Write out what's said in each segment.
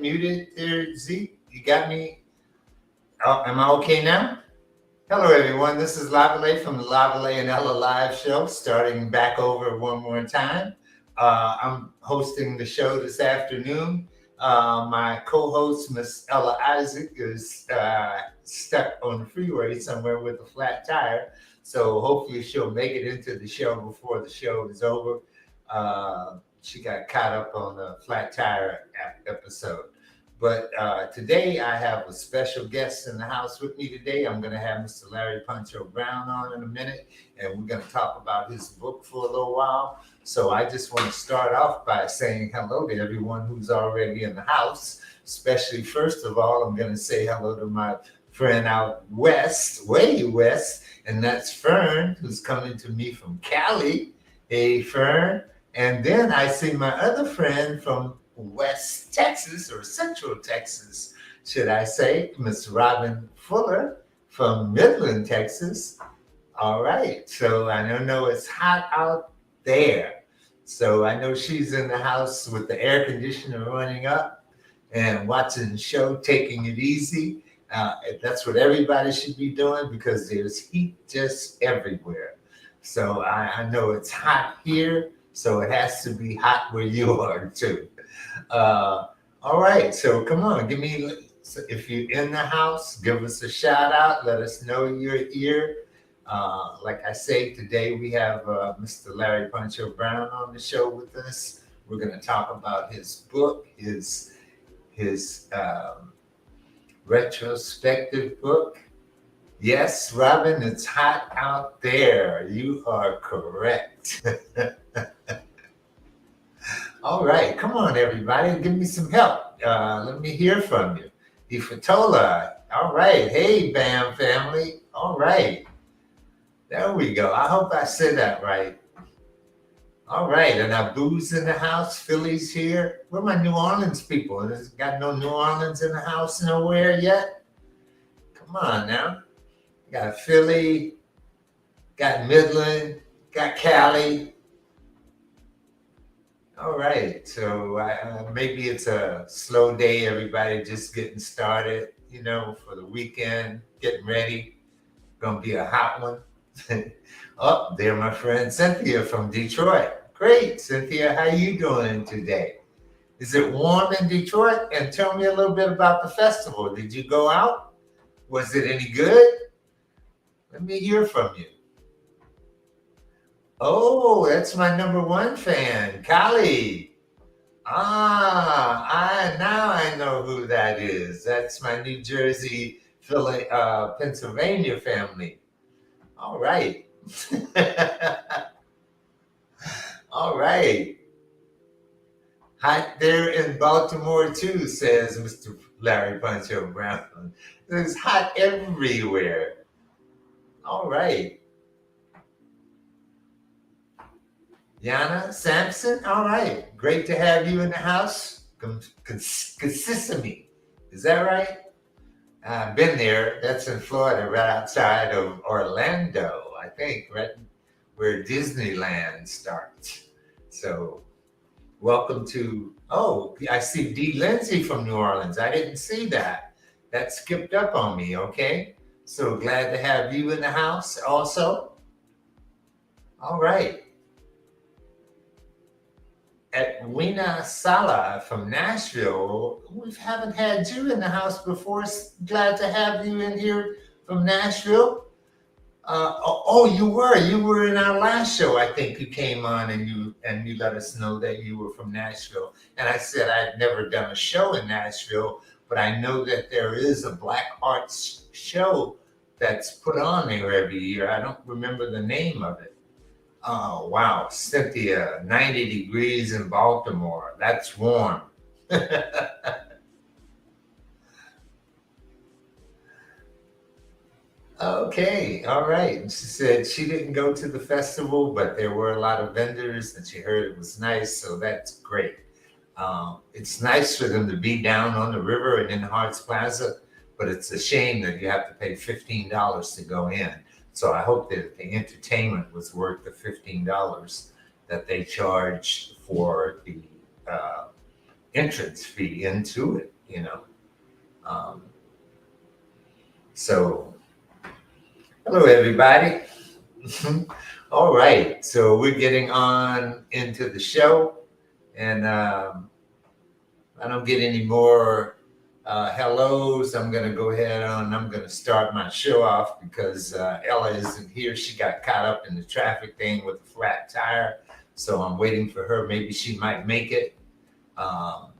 muted there, Z? You got me? Oh, am I okay now? Hello, everyone. This is Lavalais from the Lavalais and Ella Live Show, starting back over one more time. I'm hosting the show this afternoon. My co-host, Miss Ella Isaac, is stuck on the freeway somewhere with a flat tire. So hopefully she'll make it into the show before the show is over. She got caught up on the flat tire episode. But today I have a special guest in the house with me today. I'm going to have Mr. Larry Poncho Brown on in a minute, and we're going to talk about his book for a little while. So I just want to start off by saying hello to everyone who's already in the house, especially first of all, I'm going to say hello to my friend out west, way west, and that's Fern, who's coming to me from Cali. Hey, Fern. And then I see my other friend from West Texas, or Central Texas, should I say, Miss Robin Fuller from Midland, Texas. All right, so I know it's hot out there. So I know she's in the house with the air conditioner running up and watching the show, taking it easy. That's what everybody should be doing because there's heat just everywhere. So I know it's hot here, so it has to be hot where you are too. All right, so come on, if you're in the house, give us a shout out. Let us know you're here. Like I say, today we have Mr. Larry Poncho Brown on the show with us. We're going to talk about his book, his retrospective book. Yes, Robin, it's hot out there. You are correct. All right, come on, everybody. Give me some help. Let me hear from you. Ifatola. All right. Hey, BAM family. All right. There we go. I hope I said that right. All right. And Abu's in the house. Philly's here. Where are my New Orleans people? There's got no New Orleans in the house nowhere yet? Come on now. Got Philly, got Midland, got Cali. All right, so maybe it's a slow day, everybody just getting started, for the weekend, getting ready. Gonna be a hot one. Oh, there my friend Cynthia from Detroit. Great, Cynthia, how you doing today? Is it warm in Detroit? And tell me a little bit about the festival. Did you go out? Was it any good? Let me hear from you. Oh, that's my number one fan, Kali. Now I know who that is. That's my New Jersey, Pennsylvania family. All right. All right. Hot there in Baltimore too, says Mr. Larry Poncho Brown. It's hot everywhere. All right. Yana Sampson, all right. Great to have you in the house. Kissimmee, is that right? I've been there. That's in Florida, right outside of Orlando, I think, right where Disneyland starts. So welcome to, I see Dee Lindsay from New Orleans. I didn't see that. That skipped up on me, okay? So glad to have you in the house also. All right. Edwina Sala from Nashville. We haven't had you in the house before. Glad to have you in here from Nashville. You were in our last show. I think you came on and you let us know that you were from Nashville. And I said I'd never done a show in Nashville, but I know that there is a Black Arts show that's put on there every year. I don't remember the name of it. Oh, wow. Cynthia, 90 degrees in Baltimore. That's warm. Okay, all right. And she said she didn't go to the festival, but there were a lot of vendors and she heard it was nice. So that's great. It's nice for them to be down on the river and in Harts Plaza, but it's a shame that you have to pay $15 to go in. So I hope that the entertainment was worth the $15 that they charged for the entrance fee into it. you know. Um, so, hello, everybody. All right, so we're getting on into the show, and I don't get any more hellos. I'm going to go ahead on. I'm going to start my show off because Ella isn't here. She got caught up in the traffic thing with the flat tire. So I'm waiting for her. Maybe she might make it. All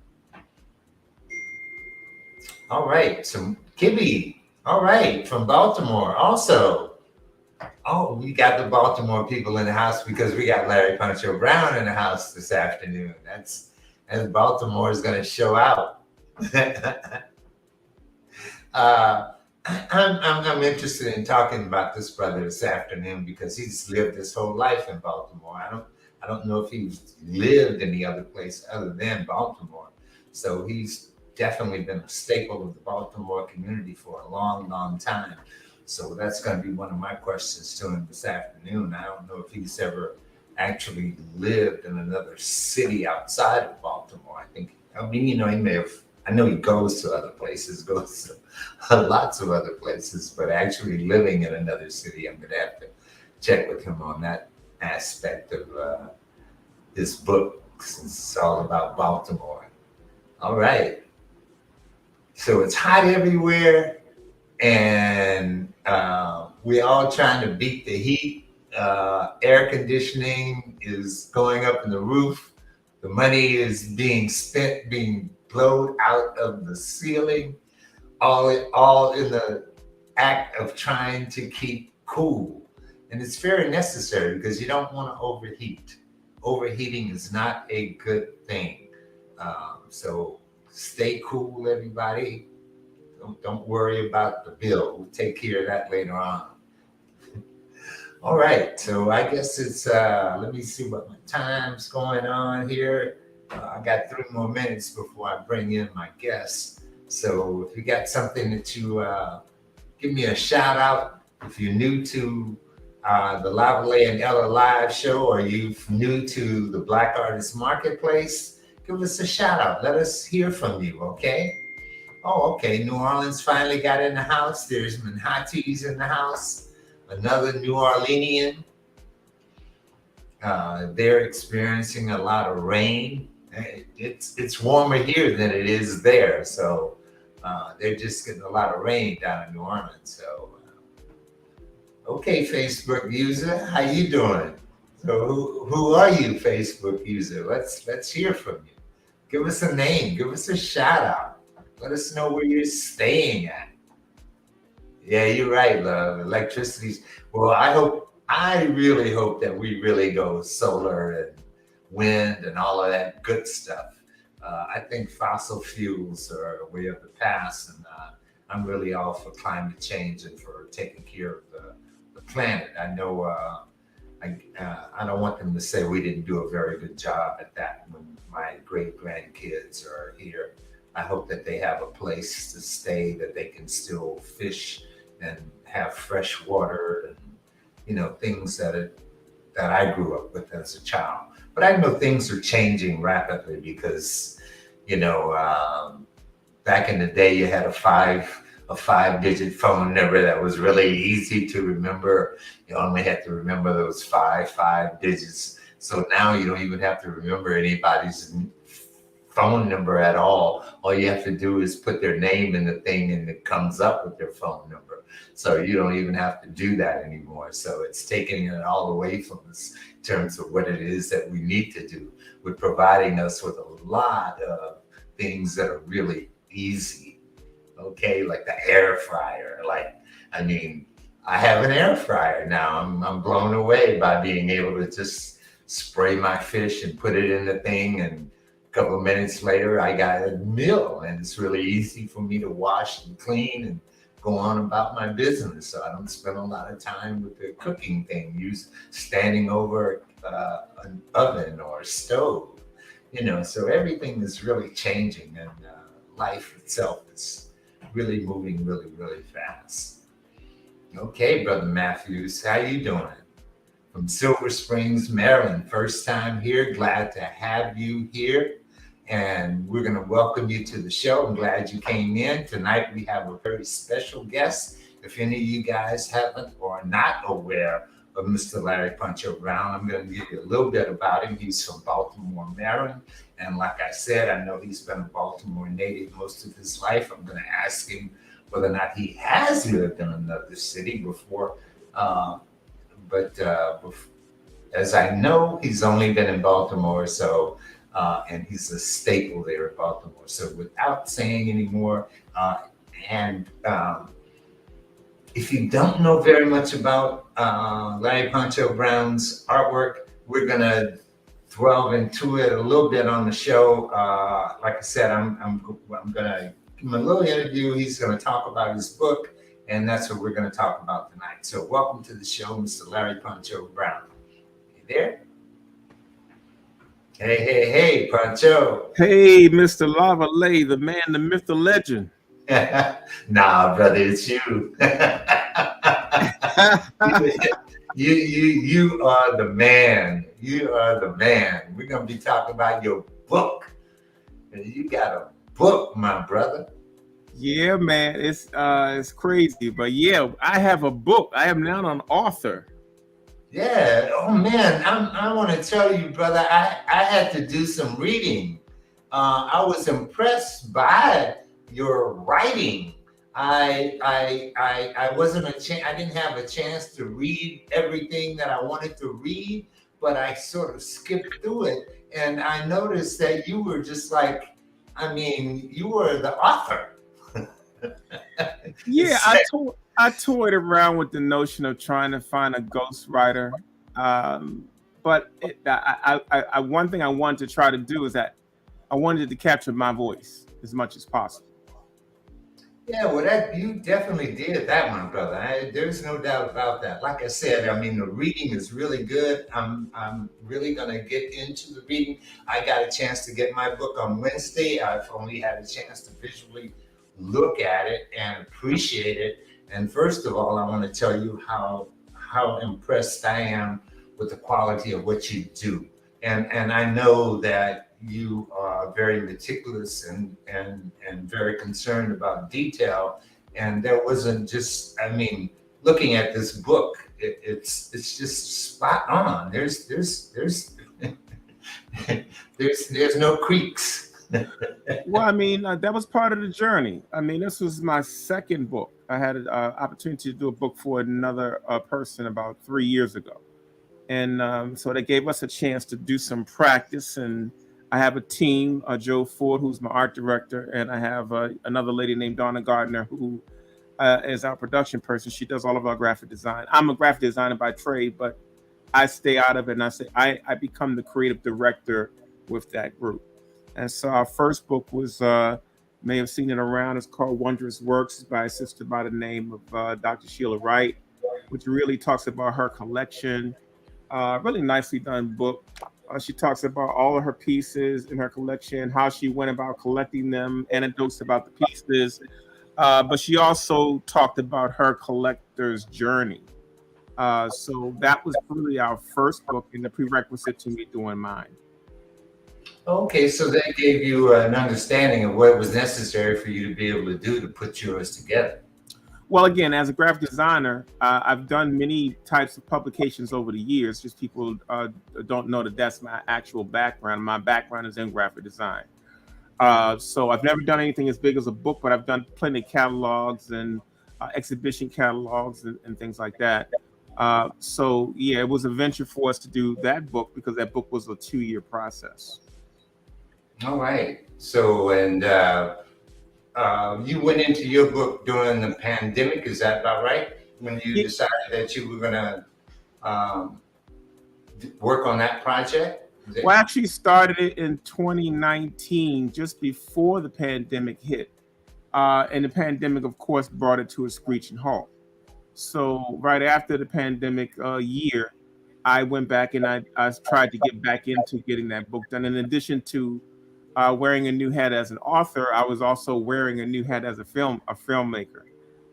right. So Kibby, all right, from Baltimore also. Oh, we got the Baltimore people in the house because we got Larry Poncho Brown in the house this afternoon. And Baltimore is going to show out. I'm interested in talking about this brother this afternoon because he's lived his whole life in Baltimore. I don't know if he's lived any other place other than Baltimore. So he's definitely been a staple of the Baltimore community for a long, long time. So that's going to be one of my questions to him this afternoon. I don't know if he's ever actually lived in another city outside of Baltimore. He may have. I know he goes to other places, goes to lots of other places, but actually living in another city, I'm going to have to check with him on that aspect of this book, since it's all about Baltimore. All right. So it's hot everywhere, and we're all trying to beat the heat. Air conditioning is going up in the roof. The money is being spent, being blown out of the ceiling, all in the act of trying to keep cool. And it's very necessary because you don't want to overheat. Overheating is not a good thing. So stay cool, everybody. Don't worry about the bill. We'll take care of that later on. All right, so I guess it's, let me see what my time's going on here. I got 3 more minutes before I bring in my guests. So if you got something that you, give me a shout out. If you're new to the Lavalais and Ella Live show, or you're new to the Black Artist Marketplace, give us a shout out. Let us hear from you, okay? Oh, okay, New Orleans finally got in the house. There's Manhattan's in the house. Another New Orleanian. They're experiencing a lot of rain. It's warmer here than it is there, so they're just getting a lot of rain down in New Orleans. So, okay, Facebook user, how you doing? So, who are you, Facebook user? Let's hear from you. Give us a name. Give us a shout out. Let us know where you're staying at. Yeah, you're right, love. Electricity's, well, I really hope that we really go solar and wind and all of that good stuff. I think fossil fuels are a way of the past, and I'm really all for climate change and for taking care of the planet. I know I don't want them to say we didn't do a very good job at that when my great grandkids are here. I hope that they have a place to stay, that they can still fish and have fresh water, and things that I grew up with as a child. But I know things are changing rapidly because back in the day you had a five-digit phone number that was really easy to remember. You only had to remember those five digits. So now you don't even have to remember anybody's phone number at all. All you have to do is put their name in the thing and it comes up with their phone number. So you don't even have to do that anymore. So it's taking it all away from us in terms of what it is that we need to do. We're providing us with a lot of things that are really easy. Okay, like the air fryer. I have an air fryer now. I'm blown away by being able to just spray my fish and put it in the thing, and couple of minutes later, I got a meal, and it's really easy for me to wash and clean and go on about my business. So I don't spend a lot of time with the cooking thing, standing over an oven or a stove, so everything is really changing, and life itself is really moving really, really fast. Okay, Brother Matthews, how you doing? From Silver Springs, Maryland, first time here. Glad to have you here. and we're going to welcome you to the show. I'm glad you came in. Tonight we have a very special guest. If any of you guys haven't or are not aware of Mr. Larry Poncho Brown, I'm going to give you a little bit about him. He's from Baltimore, Maryland. And like I said, I know he's been a Baltimore native most of his life. I'm going to ask him whether or not he has lived in another city before. But as I know, he's only been in Baltimore, so and he's a staple there in Baltimore. So without saying any more, and if you don't know very much about Larry Poncho Brown's artwork, we're gonna delve into it a little bit on the show. Like I said, I'm gonna give him a little interview. He's gonna talk about his book, and that's what we're gonna talk about tonight. So welcome to the show, Mr. Larry Poncho Brown. You there? Hey, Poncho. Hey, Mr. Lavalais, the man, the myth, the legend. Nah, brother, it's you. You are the man. You are the man. We're gonna be talking about your book. You got a book, my brother. Yeah, man, it's crazy, but yeah, I have a book. I am now an author. Yeah. Oh man, I want to tell you, brother. I had to do some reading. I was impressed by your writing. I wasn't I didn't have a chance to read everything that I wanted to read, but I sort of skipped through it, and I noticed that you were just like, I mean, you were the author. Yeah, I toyed around with the notion of trying to find a ghostwriter, but one thing I wanted to try to do is that I wanted to capture my voice as much as possible. Yeah, well, you definitely did that, my brother. There's no doubt about that. Like I said, I mean, the reading is really good. I'm really gonna get into the reading. I got a chance to get my book on Wednesday. I've only had a chance to visually look at it and appreciate it. And first of all, I want to tell you how impressed I am with the quality of what you do. And I know that you are very meticulous and very concerned about detail. And there wasn't just, I mean, looking at this book, it's just spot on. There's there's no creaks. Well, I mean, that was part of the journey. I mean, this was my second book. I had an opportunity to do a book for another person about 3 years ago. And so they gave us a chance to do some practice. And I have a team, Joe Ford, who's my art director, and I have another lady named Donna Gardner, who is our production person. She does all of our graphic design. I'm a graphic designer by trade, but I stay out of it, and I become the creative director with that group. And so our first book was, may have seen it around, it's called Wondrous Works by a sister by the name of Dr. Sheila Wright, which really talks about her collection. Really nicely done book. She talks about all of her pieces in her collection, how she went about collecting them, anecdotes about the pieces. But she also talked about her collector's journey. So that was really our first book and the prerequisite to me doing mine. Okay, so that gave you an understanding of what was necessary for you to be able to do to put yours together. Well, again, as a graphic designer, I've done many types of publications over the years. Just people don't know that that's my actual background. My background is in graphic design. So I've never done anything as big as a book, but I've done plenty of catalogs and exhibition catalogs and things like that. So yeah, it was a venture for us to do that book because that book was a 2-year process. All right. So, and you went into your book during the pandemic, is that about right? When you decided that you were going to work on that project? Well, I actually started it in 2019, just before the pandemic hit. And the pandemic, of course, brought it to a screeching halt. So right after the pandemic year, I went back and I tried to get back into getting that book done. In addition to wearing a new hat as an author, I was also wearing a new hat as a filmmaker.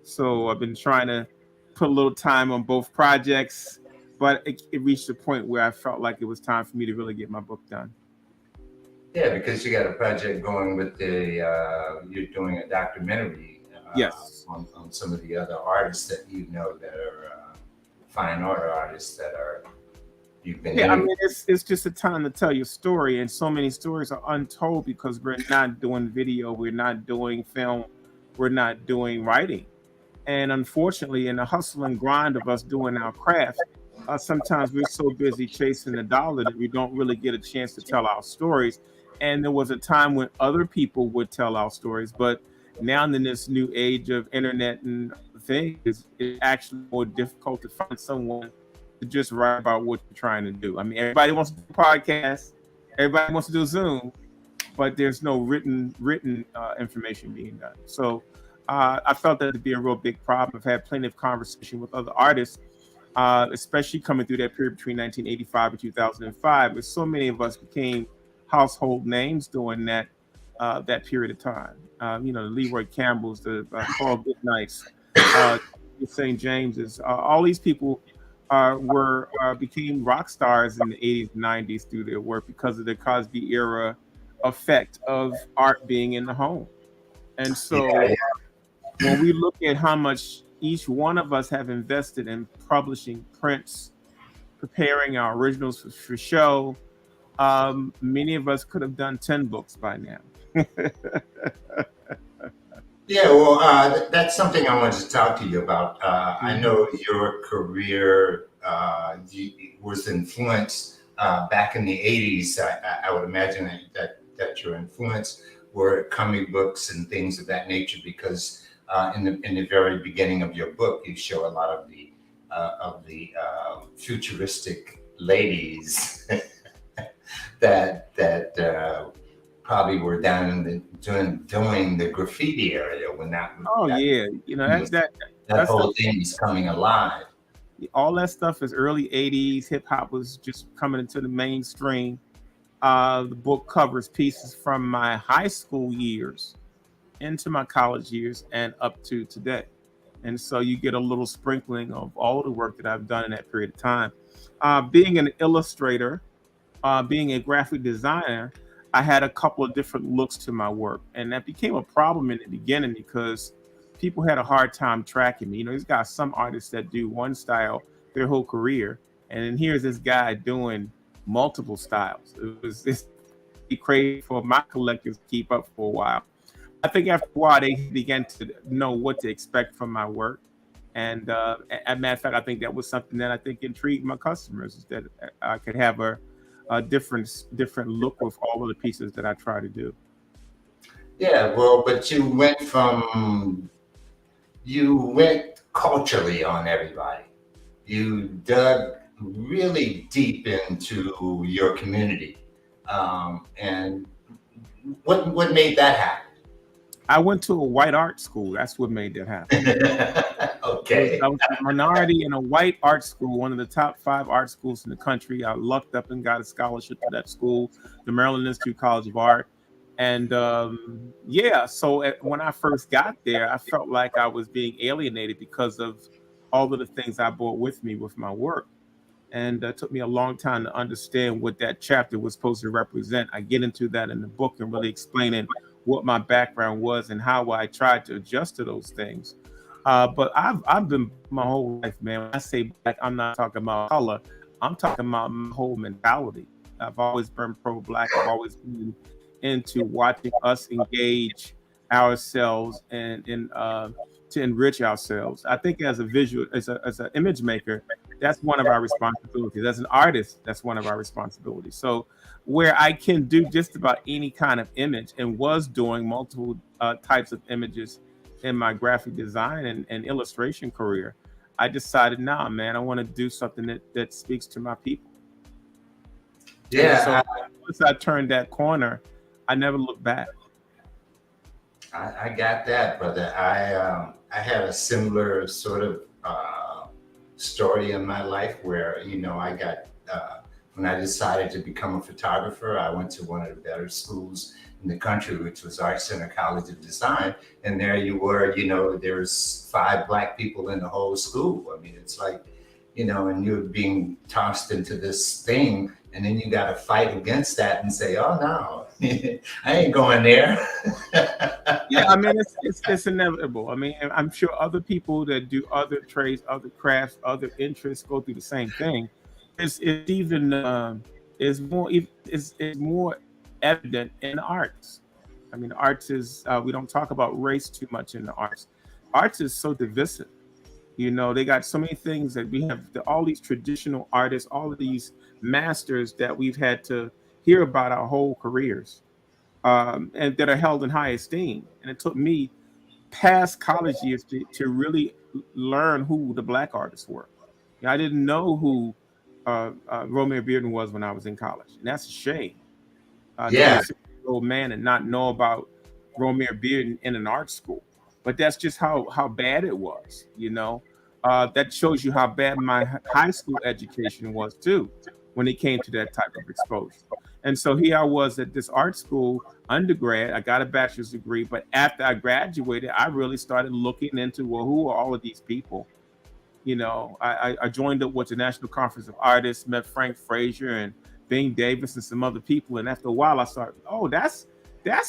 So I've been trying to put a little time on both projects, but it reached a point where I felt like it was time for me to really get my book done. Yeah, because you got a project going with you're doing a documentary Yes. on some of the other artists that you know that are fine art artists that are you've been Yeah, I interviewing. mean, it's just a time to tell your story, and so many stories are untold because we're not doing video, we're not doing film, we're not doing writing. And unfortunately, in the hustle and grind of us doing our craft, sometimes we're so busy chasing the dollar that we don't really get a chance to tell our stories. And there was a time when other people would tell our stories, but now in this new age of internet and things, it's actually more difficult to find someone to just write about what you're trying to do. I mean, everybody wants to do podcasts, everybody wants to do Zoom, but there's no written information being done. So I felt that to be a real big problem. I've had plenty of conversation with other artists, especially coming through that period between 1985 and 2005, where so many of us became household names during that period of time. The Leroy Campbells, the Carl Goodnights, uh, St. James's, all these people were became rock stars in the 80s and 90s through their work because of the Cosby era effect of art being in the home. And so Yeah, when we look at how much each one of us have invested in publishing prints, preparing our originals for show, many of us could have done 10 books by now. yeah. Well, that's something I wanted to talk to you about. I Mhm. know your career was influenced back in the '80s. I would imagine that your influence were comic books and things of that nature, because in the very beginning of your book, you show a lot of the futuristic ladies that probably were down in the doing the graffiti area when Oh that yeah, was, that that stuff. whole thing is coming alive. All that stuff is early '80s. Hip hop was just coming into the mainstream. The book covers pieces from my high school years into my college years and up to today. And so you get a little sprinkling of all the work that I've done in that period of time. Being an illustrator, being a graphic designer, I had a couple of different looks to my work. And that became a problem in the beginning because people had a hard time tracking me. There's got some artists that do one style their whole career. And then here's this guy doing multiple styles. It's crazy for my collectors to keep up for a while. I think after a while they began to know what to expect from my work. And as a matter of fact, I think that was something that I think intrigued my customers, is that I could have a different look with all of the pieces that I try to do. Yeah, well, but you went culturally on everybody. You dug really deep into your community, and what made that I went to a white art school. That's what made that happen. happen? I Okay. was a minority in a white art school, one of the top 5 art schools in the country. I lucked up and got a scholarship to that school, the Maryland Institute College of Art. And yeah, so when I first got there, I felt like I was being alienated because of all of the things I brought with me with my work. And it took me a long time to understand what that chapter was supposed to represent. I get into that in the book and really explaining what my background was and how I tried to adjust to those things. But I've been my whole life, man. When I say black, I'm not talking about color. I'm talking about my whole mentality. I've always been pro-black. I've always been into watching us engage ourselves and to enrich ourselves. I think as a visual, as an image maker, that's one of our responsibilities. As an artist, that's one of our responsibilities. So where I can do just about any kind of image and was doing multiple types of images in my graphic design and illustration career, I decided, nah, man, I want to do something that speaks to my people. And so Yeah, once I turned that corner, I never looked back. I got that, brother. I had a similar sort of story in my life where I got when I decided to become a photographer. I went to one of the better schools in the country, which was Art Center College of Design, and there you were. There's 5 black people in the whole school. I mean, it's like, and you're being tossed into this thing, and then you got to fight against that and say, oh no. I ain't going there. Yeah, I mean it's inevitable. I mean, I'm sure other people that do other trades, other crafts, other interests go through the same thing. It's even it's more evident in the arts. I mean, arts is we don't talk about race too much in the arts. Arts is so divisive. You know, they got so many things that we have all these traditional artists, all of these masters that we've had to hear about our whole careers, and that are held in high esteem. And it took me past college years to really learn who the black artists were. You know, I didn't know who Romeo Bearden was when I was in college, and that's a shame. To be a Yeah, 60-year-old man and not know about Romeo Bearden in an art school. But that's just how bad it was, you know. That shows you how bad my high school education was too, when it came to that type of exposure. And so here I was at this art school undergrad. I got a bachelor's degree, but after I graduated, I really started looking into, well, who are all of these people? You know, I joined up with the National Conference of Artists, met Frank Frazier and Bing Davis and some other people. And after a while, I started, oh, that's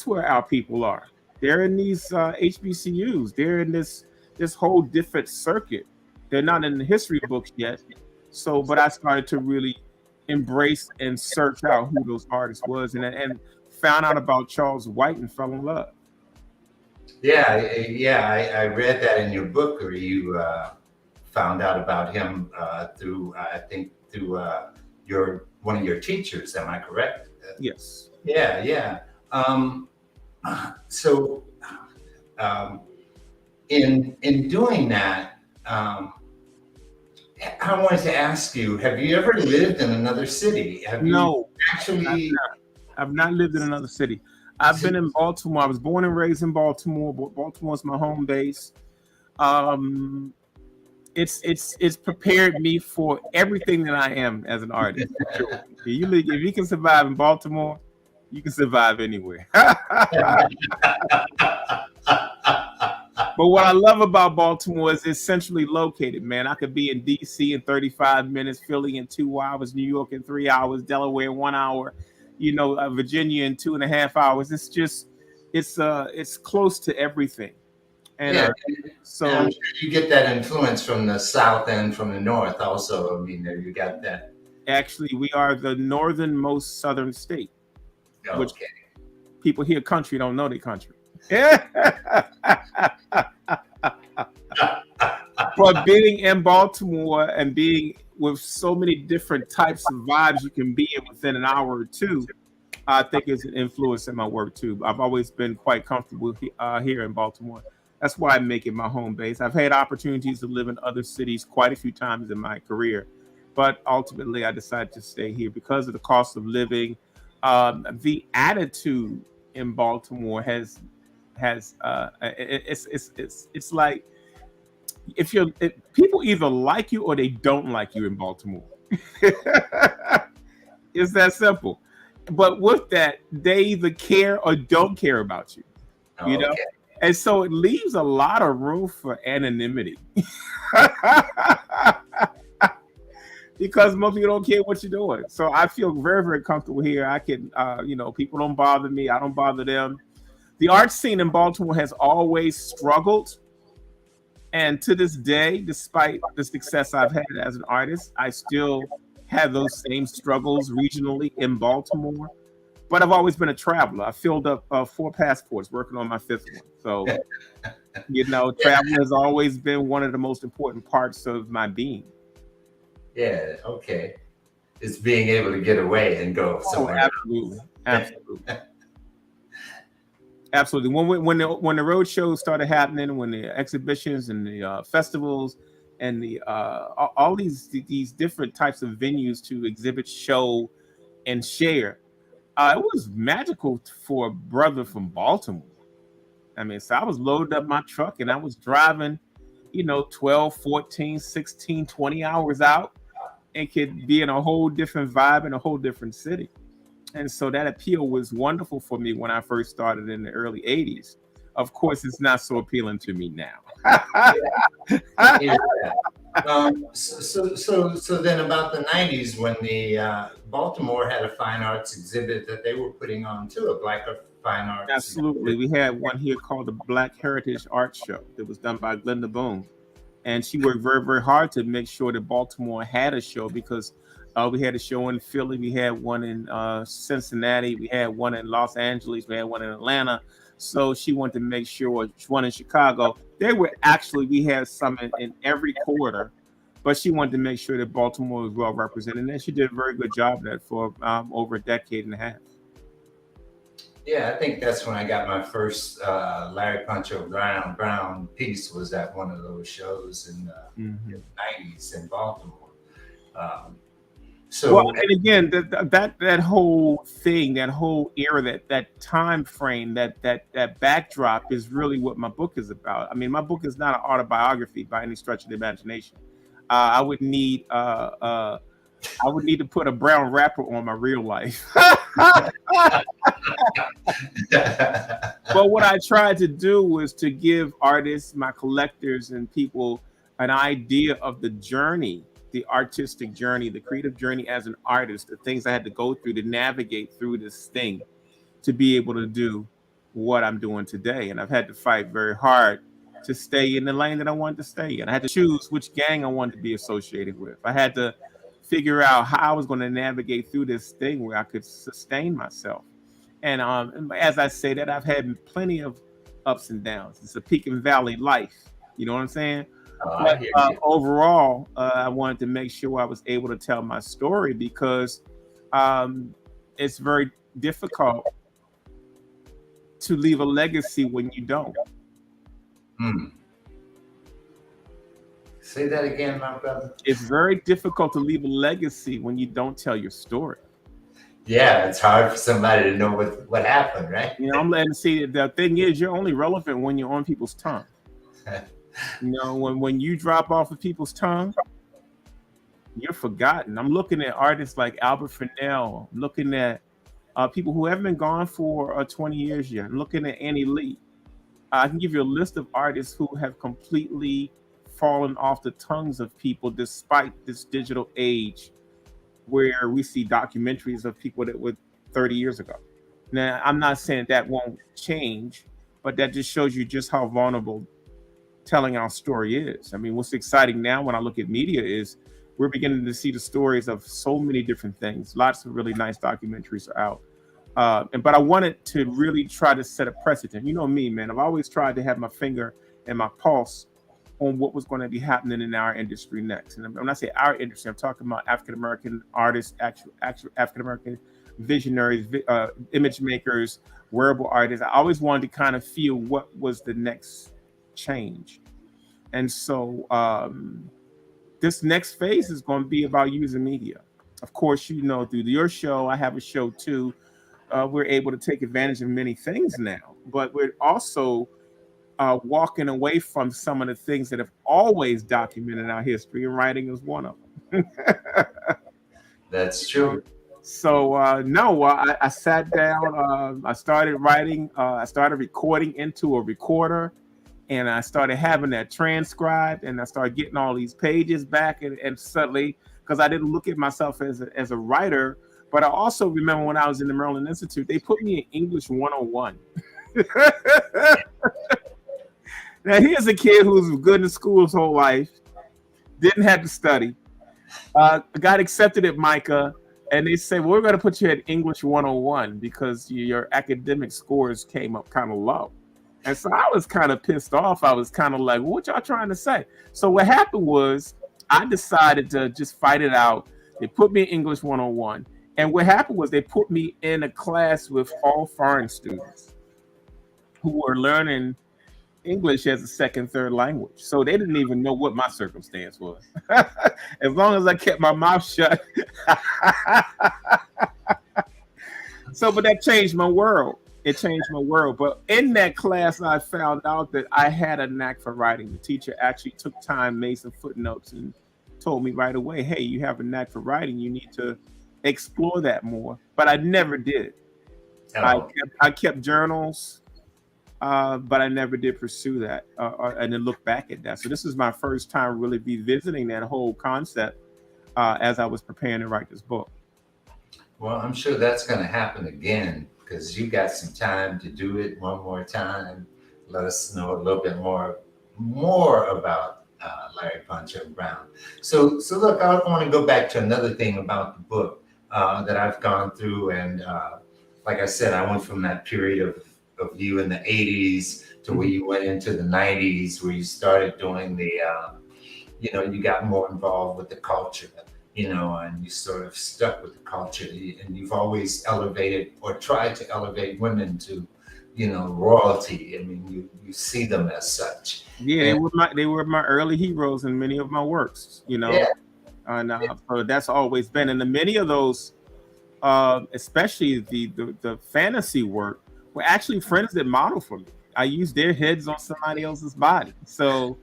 where our people are. They're in these HBCUs. They're in this whole different circuit. They're not in the history books yet. So, but I started to really embrace and search out who those artists was, and found out about Charles White and fell in love. yeah. I read that in your book, where you found out about him through, I think, through your one of your teachers. Am I correct? Yes. Yeah, yeah. Um, so, um, in doing that, I wanted to ask you: have you ever lived in another city? Have you No, actually? I've not lived in another city. I've been in Baltimore. I was born and raised in Baltimore. Baltimore's my home base. Um, it's prepared me for everything that I am as an artist. Sure. If you can survive in Baltimore, you can survive anywhere. But what I love about Baltimore is it's centrally located, man. I could be in DC in 35 minutes, Philly in 2 hours, New York in 3 hours, Delaware in 1 hour, you know, Virginia in 2.5 hours. It's just, it's close to everything. And Yeah, so and I'm sure you get that influence from the south and from the north also. I mean, you got that. actually, we are the northernmost southern state, which Okay. people here country don't know their country. Yeah. But being in Baltimore and being with so many different types of vibes you can be in within an hour or two, I think is an influence in my work too. I've always been quite comfortable here in Baltimore. That's why I make it my home base. I've had opportunities to live in other cities quite a few times in my career, but ultimately I decided to stay here because of the cost of living. The attitude in Baltimore it's like if people either like you or they don't like you in Baltimore. It's that simple. But with that, they either care or don't care about you, you know? Okay. And so it leaves a lot of room for anonymity. Because most people don't care what you're doing. So I feel very, very comfortable here. I can, people don't bother me. I don't bother them. The art scene in Baltimore has always struggled. And to this day, despite the success I've had as an artist, I still have those same struggles regionally in Baltimore. But I've always been a traveler. I filled up 4 passports working on my 5th one. So, travel has always been one of the most important parts of my being. Yeah. Okay. It's being able to get away and go Oh, somewhere. absolutely, absolutely, absolutely. When the road shows started happening, when the exhibitions and the festivals and the all these different types of venues to exhibit, show, and share, it was magical for a brother from Baltimore. I mean, so I was loaded up my truck and I was driving, 12, 14, 16, 20 hours out and could be in a whole different vibe in a whole different city. And so that appeal was wonderful for me when I first started in the early 80s. Of course, it's not so appealing to me now. Yeah. So then about the 90s when the Baltimore had a fine arts exhibit that they were putting on too, a Black fine arts Absolutely. exhibit. We had one here called the Black Heritage Art Show that was done by Glenda Boone. And she worked very, very hard to make sure that Baltimore had a show because we had a show in Philly, we had one in Cincinnati, we had one in Los Angeles, we had one in Atlanta. So she wanted to make sure one in Chicago. They were actually, we had some in every quarter, but she wanted to make sure that Baltimore was well represented. And she did a very good job of that for over a decade and a half. Yeah, I think that's when I got my first Larry Poncho Brown piece was at one of those shows in the Mm-hmm. 90s in Baltimore. Um, Well, so and again, that whole thing, that whole era, that time frame, that backdrop is really what my book is about. I mean, my book is not an autobiography by any stretch of the imagination. I would need I would need to put a brown wrapper on my real life. But what I tried to do was to give artists, my collectors, and people an idea of the journey, the artistic journey, the creative journey as an artist, the things I had to go through to navigate through this thing to be able to do what I'm doing today. And I've had to fight very hard to stay in the lane that I wanted to stay in. I had to choose which gang I wanted to be associated with. I had to figure out how I was going to navigate through this thing where I could sustain myself. And as I say that, I've had plenty of ups and downs. It's a peak and valley life. You know what I'm saying? I But hear you. overall, I wanted to make sure I was able to tell my story because it's very difficult to leave a legacy when you don't. Hmm. Say that again, my brother. It's very difficult to leave a legacy when you don't tell your story. Yeah, it's hard for somebody to know what happened, right? You know, I'm letting see the thing is you're only relevant when you're on people's tongue. You know, when you drop off of people's tongue, you're forgotten. I'm looking at artists like Albert Fennell. I'm looking at people who haven't been gone for 20 years yet. I'm looking at Annie Lee. I can give you a list of artists who have completely fallen off the tongues of people despite this digital age where we see documentaries of people that were 30 years ago. Now, I'm not saying that won't change, but that just shows you just how vulnerable telling our story is. I mean, what's exciting now when I look at media is we're beginning to see the stories of so many different things. Lots of really nice documentaries are out. But I wanted to really try to set a precedent. You know me, man. I've always tried to have my finger and my pulse on what was going to be happening in our industry next. And when I say our industry, I'm talking about African American artists, actual African American visionaries, image makers, wearable artists. I always wanted to kind of feel what was the next change. And so this next phase is going to be about using media. Of course, you know, through your show, I have a show too. We're able to take advantage of many things now, but we're also walking away from some of the things that have always documented our history, and writing is one of them. That's true. So no, I sat down. I started writing. I started recording into a recorder, and I started having that transcribed, and I started getting all these pages back, and suddenly, because I didn't look at myself as a writer, but I also remember when I was in the Maryland Institute, they put me in English 101. Now here's a kid who's good in school his whole life, didn't have to study, got accepted at Micah, and they say, well, we're going to put you at English 101 because your academic scores came up kind of low. And so I was kind of pissed off. I was kind of like, what y'all trying to say? So what happened was I decided to just fight it out. They put me in English 101. And what happened was they put me in a class with all foreign students who were learning English as a second, third language. So they didn't even know what my circumstance was. As long as I kept my mouth shut. So, but that changed my world. It changed my world. But in that class, I found out that I had a knack for writing. The teacher actually took time, made some footnotes, and told me right away, hey, you have a knack for writing. You need to explore that more. But I never did. Oh, I kept journals. but I never did pursue that and then look back at that. So this is my first time really revisiting that whole concept as I was preparing to write this book. Well, I'm sure that's going to happen again because you got some time to do it one more time. Let us know a little bit more about Larry Poncho Brown. So look, I want to go back to another thing about the book that I've gone through, and like I said, I went from that period of you in the '80s to where you went into the '90s, where you started doing the, you got more involved with the culture. And you sort of stuck with the culture, and you've always elevated or tried to elevate women to, royalty. I mean, you see them as such. Yeah, And they were my early heroes in many of my works. yeah, And so that's always been. And many of those, especially the fantasy work, were actually friends that modeled for me. I used their heads on somebody else's body. So,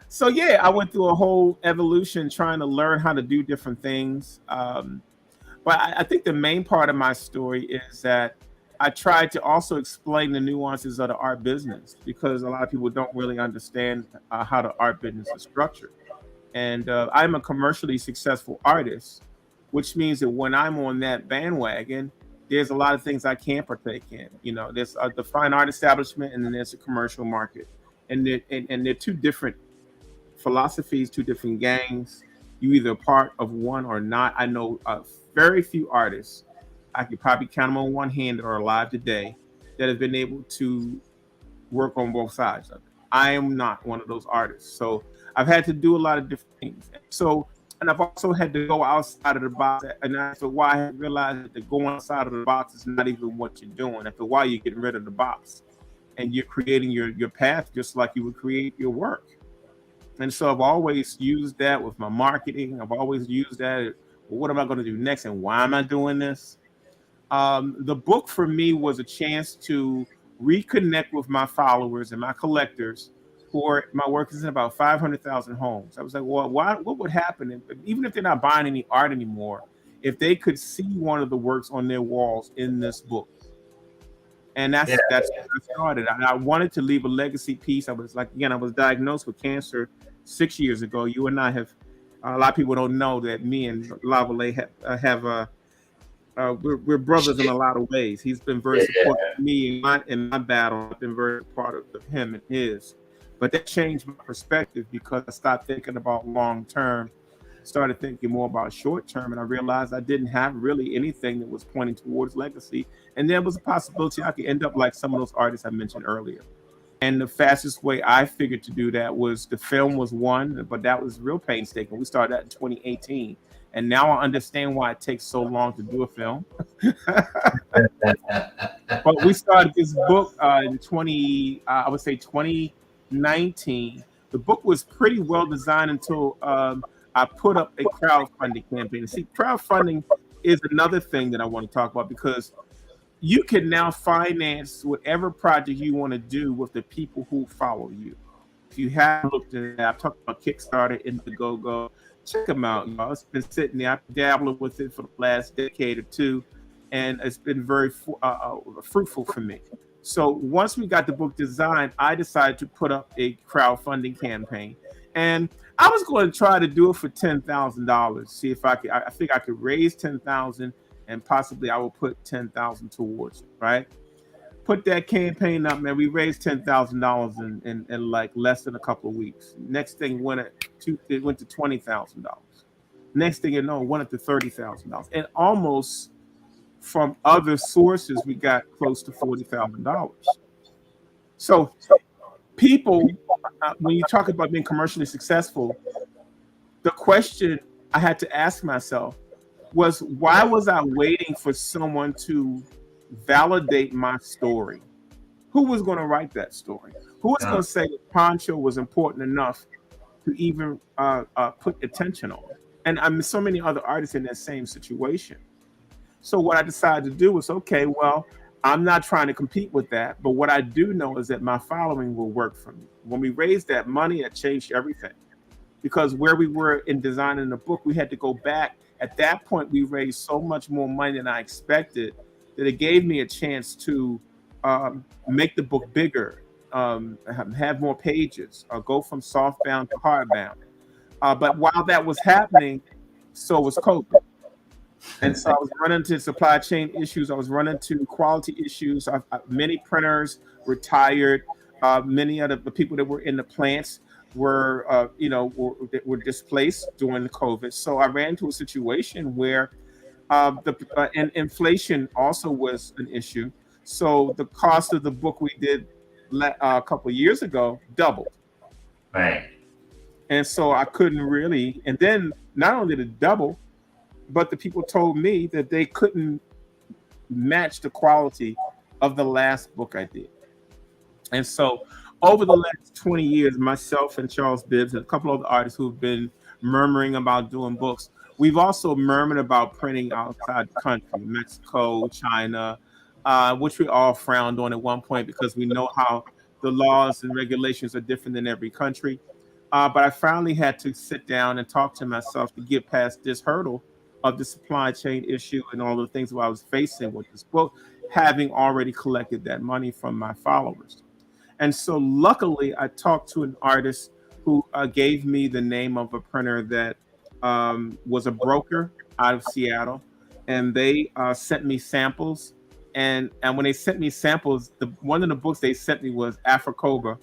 so yeah, I went through a whole evolution trying to learn how to do different things. But I think the main part of my story is that I tried to also explain the nuances of the art business because a lot of people don't really understand how the art business is structured. And I'm a commercially successful artist, which means that when I'm on that bandwagon, there's a lot of things I can't partake in. There's the fine art establishment, and then there's the commercial market, and they're two different philosophies, two different gangs. You either a part of one or not. I know very few artists. I could probably count them on one hand that are alive today that have been able to work on both sides of it. I am not one of those artists. So I've had to do a lot of different things. And I've also had to go outside of the box. And after a while, I realized that going outside of the box is not even what you're doing. After a while, you're getting rid of the box and you're creating your path just like you would create your work. And so I've always used that with my marketing. I've always used that. Well, what am I going to do next? And why am I doing this? The book for me was a chance to reconnect with my followers and my collectors my work is in about 500,000 homes. I was like, well, what would happen even if they're not buying any art anymore, if they could see one of the works on their walls in this book? And that's where I started. I wanted to leave a legacy piece. I was diagnosed with cancer 6 years ago. You and I have, a lot of people don't know that me and Lavalais we're brothers in a lot of ways. He's been very supportive of me in my battle. I've been very part of him and his. But that changed my perspective because I stopped thinking about long term, started thinking more about short term, and I realized I didn't have really anything that was pointing towards legacy. And there was a possibility I could end up like some of those artists I mentioned earlier. And the fastest way I figured to do that was the film was one, but that was real painstaking. We started that in 2018. And now I understand why it takes so long to do a film. But we started this book in 2019. The book was pretty well designed until I put up a crowdfunding campaign. See, crowdfunding is another thing that I want to talk about because you can now finance whatever project you want to do with the people who follow you. If you haven't looked at it, I've talked about Kickstarter, Indiegogo. Check them out, y'all. It's been sitting there. I've been dabbling with it for the last decade or two, and it's been very fruitful for me. So once we got the book designed, I decided to put up a crowdfunding campaign, and I was going to try to do it for $10,000. See if I could. I think I could raise $10,000, and possibly I will put $10,000 towards it. Right? Put that campaign up, man. We raised $10,000 in like less than a couple of weeks. Next thing it went to $20,000. Next thing you know, it went up to $30,000, and almost from other sources, we got close to $40,000. So, people, when you talk about being commercially successful, the question I had to ask myself was, why was I waiting for someone to validate my story? Who was going to write that story? Who was going to say that Poncho was important enough to even put attention on? And I'm so many other artists in that same situation. So what I decided to do was, okay, well, I'm not trying to compete with that, but what I do know is that my following will work for me. When we raised that money, it changed everything. Because where we were in designing the book, we had to go back. At that point, we raised so much more money than I expected that it gave me a chance to make the book bigger, have more pages, go from softbound to hardbound. But while that was happening, so was COVID. And so I was running into supply chain issues. I was running into quality issues. Many printers retired. Many of the people that were in the plants were displaced during the COVID. So I ran into a situation where and inflation also was an issue. So the cost of the book we did a couple of years ago doubled. Right. And so I couldn't really. And then not only did it double, but the people told me that they couldn't match the quality of the last book I did. And so over the last 20 years, myself and Charles Bibbs and a couple of other artists who've been murmuring about doing books, we've also murmured about printing outside the country, Mexico, China, which we all frowned on at one point because we know how the laws and regulations are different in every country. But I finally had to sit down and talk to myself to get past this hurdle of the supply chain issue and all the things that I was facing with this book, having already collected that money from my followers. And so luckily, I talked to an artist who gave me the name of a printer that was a broker out of Seattle. And they sent me samples. And when they sent me samples, one of the books they sent me was Africoba.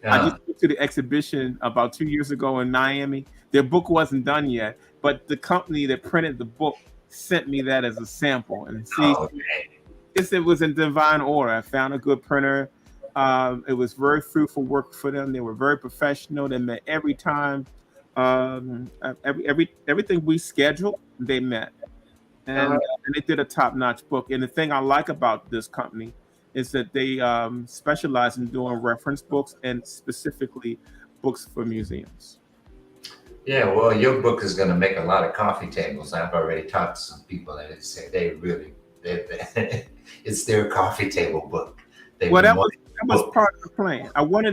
I just went to the exhibition about 2 years ago in Miami. Their book wasn't done yet, but the company that printed the book sent me that as a sample. And see, it was in divine order. I found a good printer. It was very fruitful work for them. They were very professional. They met every time. Everything we scheduled, they met. And they did a top-notch book. And the thing I like about this company is that they specialize in doing reference books and specifically books for museums. Yeah, well, your book is going to make a lot of coffee tables. I've already talked to some people that say it's their coffee table book. That was part of the plan.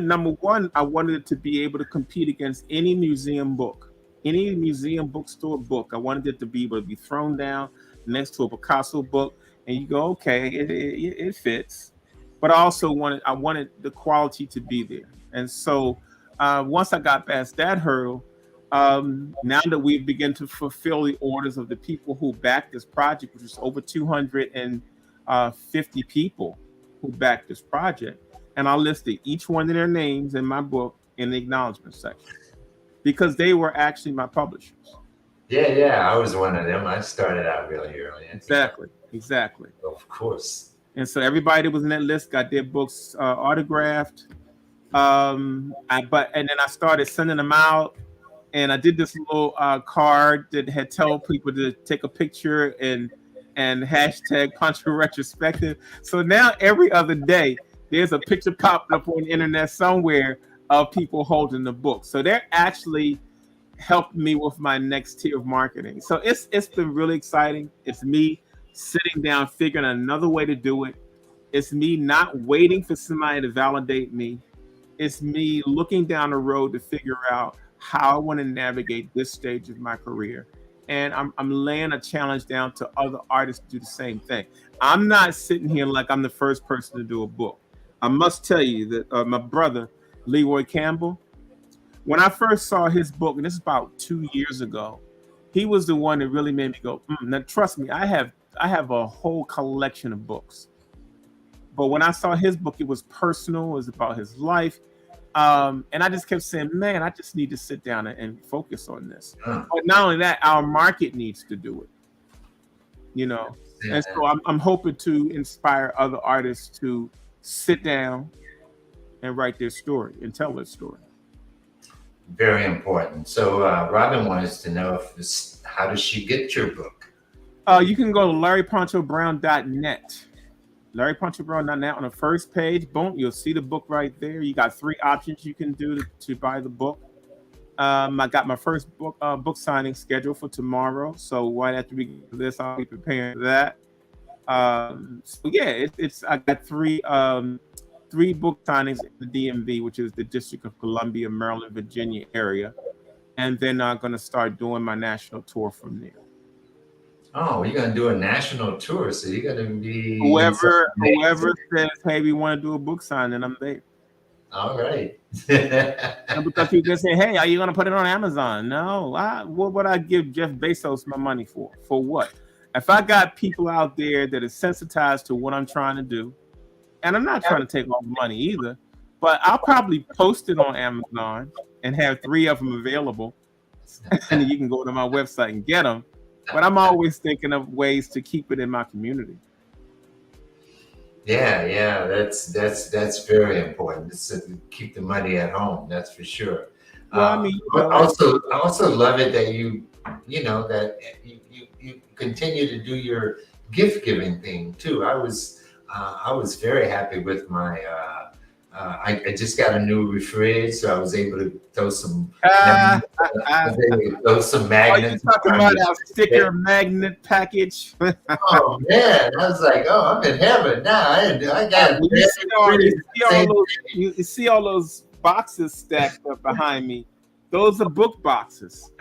Number one, I wanted it to be able to compete against any museum book, any museum bookstore book. I wanted it to be able to be thrown down next to a Picasso book, and you go, okay, it fits. But I wanted the quality to be there. And so once I got past that hurdle, now that we've begun to fulfill the orders of the people who backed this project, which is over 250 people who backed this project, and I listed each one of their names in my book in the acknowledgement section because they were actually my publishers. Yeah, I was one of them. I started out really early. Exactly. Of course. And so everybody that was in that list got their books autographed. And then I started sending them out, and I did this little card that had told people to take a picture and hashtag Poncho Retrospective. So now every other day there's a picture popping up on the internet somewhere of people holding the book. So they're actually helped me with my next tier of marketing. So it's been really exciting. It's me sitting down, figuring another way to do it. It's me not waiting for somebody to validate me. It's me looking down the road to figure out how I want to navigate this stage of my career. And I'm laying a challenge down to other artists to do the same thing. I'm not sitting here like I'm the first person to do a book. I must tell you that my brother, Leroy Campbell, when I first saw his book, and this is about 2 years ago, he was the one that really made me go, now trust me, I have a whole collection of books. But when I saw his book, it was personal, it was about his life. And I just kept saying, man, I just need to sit down and focus on this. But not only that, our market needs to do it, And so I'm hoping to inspire other artists to sit down and write their story and tell their story. Very important. So Robin wants to know how does she get your book? You can go to LarryPonchoBrown.net. LarryPonchoBrown.net on the first page. Boom, you'll see the book right there. You got 3 options you can do to buy the book. I got my first book signing scheduled for tomorrow. So right after we get this, I'll be preparing for that. So yeah, I got 3 book signings in the DMV, which is the District of Columbia, Maryland, Virginia area. And then I'm going to start doing my national tour from there. Oh, you're gonna do a national tour, so you're gonna be in some Whoever amazing. says, "Hey, we want to do a book signing," I'm there. All right. And because people can say, "Hey, are you going to put it on Amazon?" No. What would I give Jeff Bezos my money for? For what? If I got people out there that are sensitized to what I'm trying to do, and I'm not trying to take all the money either, but I'll probably post it on Amazon and have 3 of them available, and you can go to my website and get them. But I'm always thinking of ways to keep it in my community. Yeah, that's very important. It's to keep the money at home. That's for sure. Well, I mean, I also love it that you know that you continue to do your gift giving thing too. I was very happy with my. I just got a new refrigerator, so I was able to throw some. ah, I ah, was able to throw some are you magnets. talking about our sticker magnet package? Oh man, I was like, oh, I'm in heaven now. I got When pretty same you see all those boxes stacked up behind me. Those are book boxes.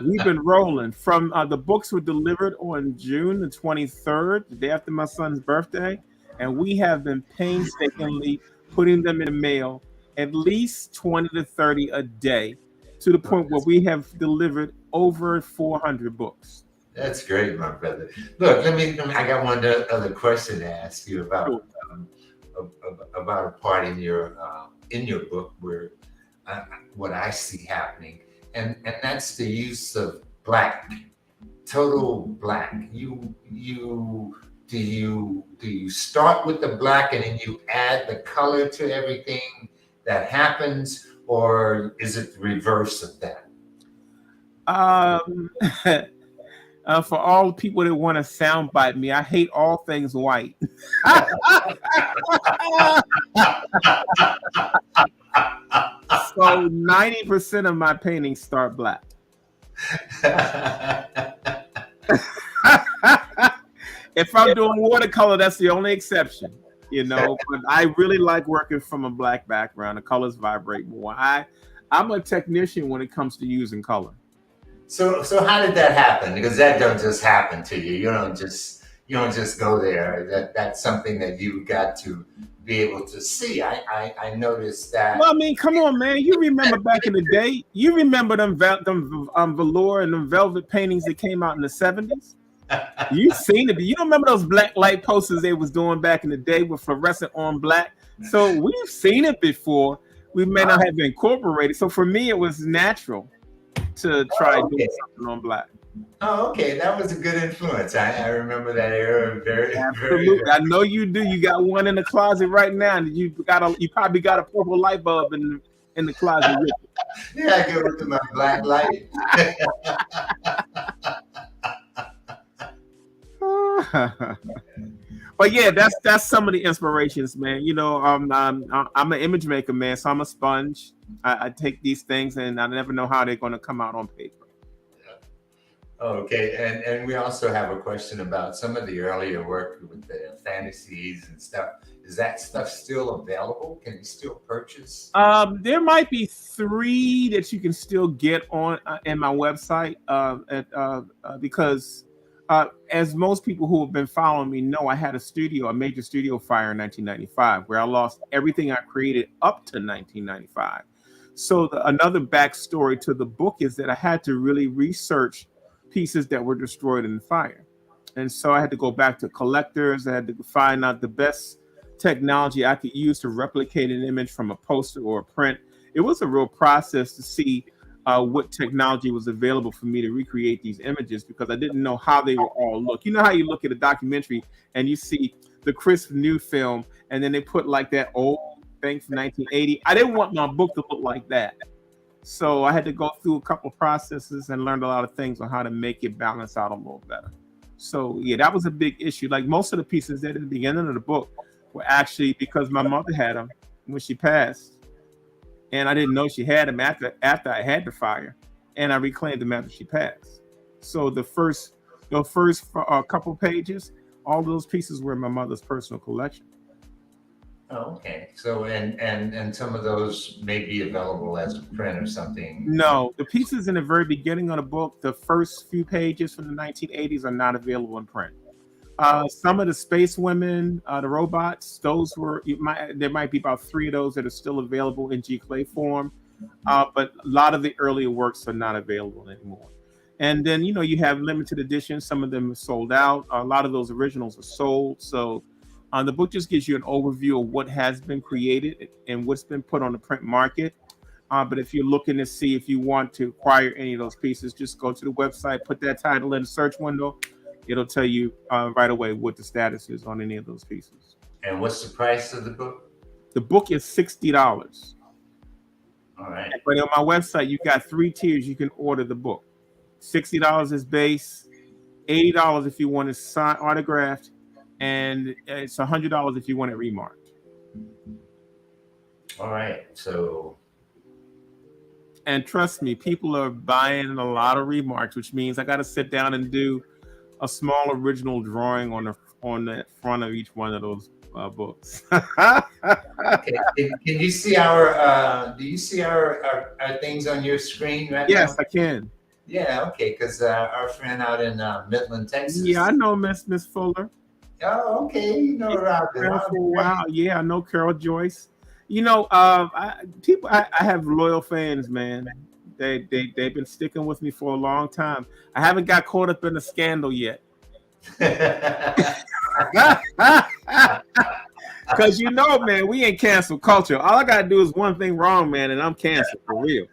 We've been rolling from the books were delivered on June the 23rd, the day after my son's birthday, and we have been painstakingly putting them in the mail at least 20 to 30 a day, to the point where we have delivered over 400 books. That's great, my brother. Look, I got one other question to ask you Sure. about a part in your book where what I see happening, and that's the use of black, total black. Do you start with the black and then you add the color to everything that happens, or is it the reverse of that? Um, for all people that want to soundbite me, I hate all things white. So 90% of my paintings start black. If I'm doing watercolor, that's the only exception, But I really like working from a black background. The colors vibrate more. I'm a technician when it comes to using color. So how did that happen? Because that don't just happen to you. You don't just go there. That's something that you got to be able to see. I noticed that. Well, I mean, come on, man. You remember back in the day? You remember them velour and them velvet paintings that came out in the 70s? You seen it. You don't remember those black light posters they was doing back in the day with fluorescent on black? So we've seen it before. We may not have incorporated. So for me, it was natural to try doing something on black. Oh, okay. That was a good influence. I remember that era very, Absolutely. very. I know you do. You got one in the closet right now. You probably got a purple light bulb in the closet with you. Yeah, I go with my black light. But yeah, that's some of the inspirations, man. I'm an image maker, man. So I'm a sponge. I take these things, and I never know how they're going to come out on paper. Okay, and we also have a question about some of the earlier work with the fantasies and stuff. Is that stuff still available? Can you still purchase? There might be 3 that you can still get on in my website because as most people who have been following me know, I had a major studio fire in 1995 where I lost everything I created up to 1995. So another backstory to the book is that I had to really research pieces that were destroyed in the fire. And so I had to go back to collectors. I had to find out the best technology I could use to replicate an image from a poster or a print. It was a real process to see what technology was available for me to recreate these images because I didn't know how they would all look. You know how you look at a documentary and you see the crisp new film and then they put like that old thing from 1980. I didn't want my book to look like that. So I had to go through a couple of processes and learned a lot of things on how to make it balance out a little better. So yeah, that was a big issue. Like most of the pieces at the beginning of the book were actually because my mother had them when she passed. And I didn't know she had them after I had the fire. And I reclaimed them after she passed. So the first couple pages, all those pieces were in my mother's personal collection. Oh, okay. So and some of those may be available as a print or something. No, the pieces in the very beginning of the book, the first few pages from the 1980s, are not available in print. Oh, Some of the space women, the robots, those were there might be about three of those that are still available in G Clay form, but a lot of the earlier works are not available anymore. And then you have limited editions. Some of them are sold out. A lot of those originals are sold. So the book just gives you an overview of what has been created and what's been put on the print market. But if you're looking to see if you want to acquire any of those pieces, just go to the website, put that title in the search window. It'll tell you right away what the status is on any of those pieces. and what's the price of the book? The book is $60. All right. But on my website, you got three tiers. You can order the book. $60 is base, $80 if you want it signed, autographed, and it's $100 if you want it remarked. All right. So, and trust me, people are buying a lot of remarks, which means I got to sit down and do a small original drawing on the front of each one of those books. okay. Can you see our? Do you see our things on your screen right now? Yes, I can. Yeah. Okay. Because our friend out in Midland, Texas. Yeah, I know Miss Fuller. Oh, okay. You know her for a while. Yeah, I know Carol Joyce. I have loyal fans, man. They've been sticking with me for a long time. I haven't got caught up in a scandal yet. Because man, we ain't cancel culture. All I gotta do is one thing wrong, man, and I'm canceled for real.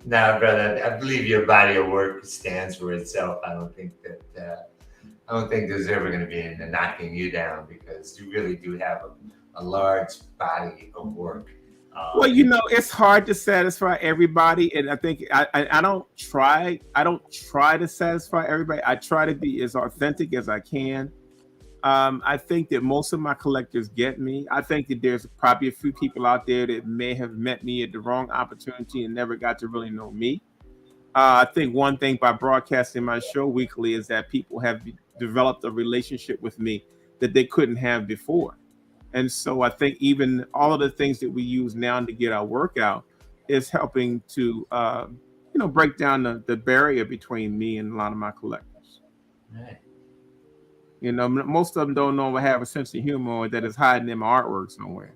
Nah, brother, I believe your body of work stands for itself. I don't think there's ever going to be a knocking you down, because you really do have a large body of work. Well, it's hard to satisfy everybody, and I think I don't try to satisfy everybody. I try to be as authentic as I can. I think that most of my collectors get me. I think that there's probably a few people out there that may have met me at the wrong opportunity and never got to really know me. I think one thing by broadcasting my show weekly is that people have developed a relationship with me that they couldn't have before. And so I think even all of the things that we use now to get our work out is helping to, break down the barrier between me and a lot of my collectors. Right. Most of them don't know I have a sense of humor that is hiding in my artwork somewhere.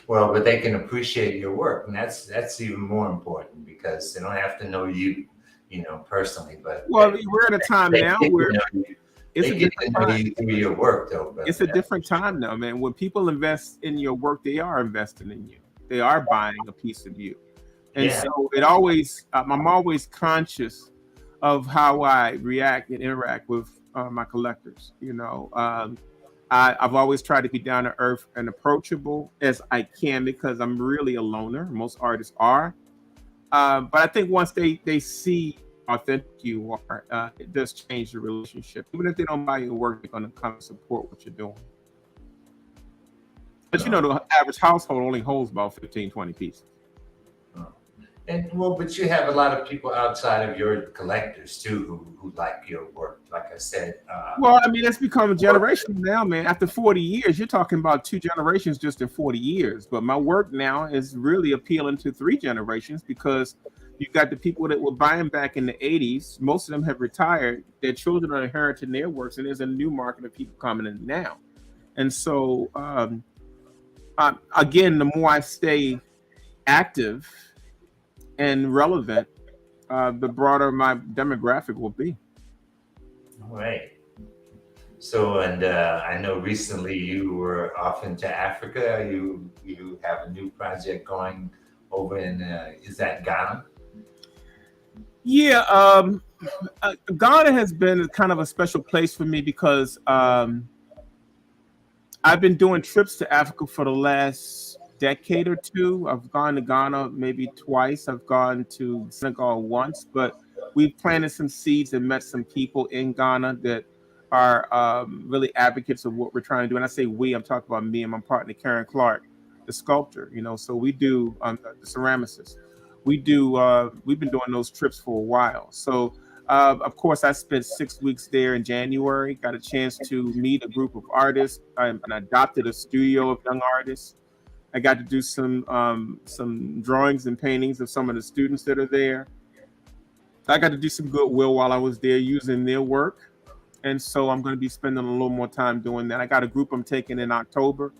Well, but they can appreciate your work, and that's even more important, because they don't have to know you, personally. But we're at a time now where they get to know you through your work, though. But it's a different time now, man. When people invest in your work, they are investing in you. They are buying a piece of you. And so I'm always conscious of how I react and interact with my collectors. I've always tried to be down to earth and approachable as I can, because I'm really a loner. Most artists are. But I think once they see authentic you are, it does change the relationship. Even if they don't buy your work, they're going to come and support what you're doing. But the average household only holds about 15, 20 pieces. But you have a lot of people outside of your collectors too who like your work. Like I said, it's become a generation now, man. After 40 years, you're talking about 2 generations just in 40 years. But my work now is really appealing to 3 generations, because you've got the people that were buying back in the 80s. Most of them have retired. Their children are inheriting their works, and there's a new market of people coming in now. And so, again, the more I stay active and relevant, the broader my demographic will be. All right. So, and I know recently you were off into Africa. You have a new project going over in, is that Ghana? Yeah, Ghana has been kind of a special place for me, because I've been doing trips to Africa for the last decade or 2. I've gone to Ghana maybe twice. I've gone to Senegal once, but we've planted some seeds and met some people in Ghana that are really advocates of what we're trying to do. And I say we, I'm talking about me and my partner, Karen Clark, the sculptor, so we do the ceramicist. We've been doing those trips for a while. So of course, I spent 6 weeks there in January. Got a chance to meet a group of artists. I adopted a studio of young artists. I got to do some drawings and paintings of some of the students that are there. I got to do some goodwill while I was there using their work. And so I'm going to be spending a little more time doing that. I got a group I'm taking in October,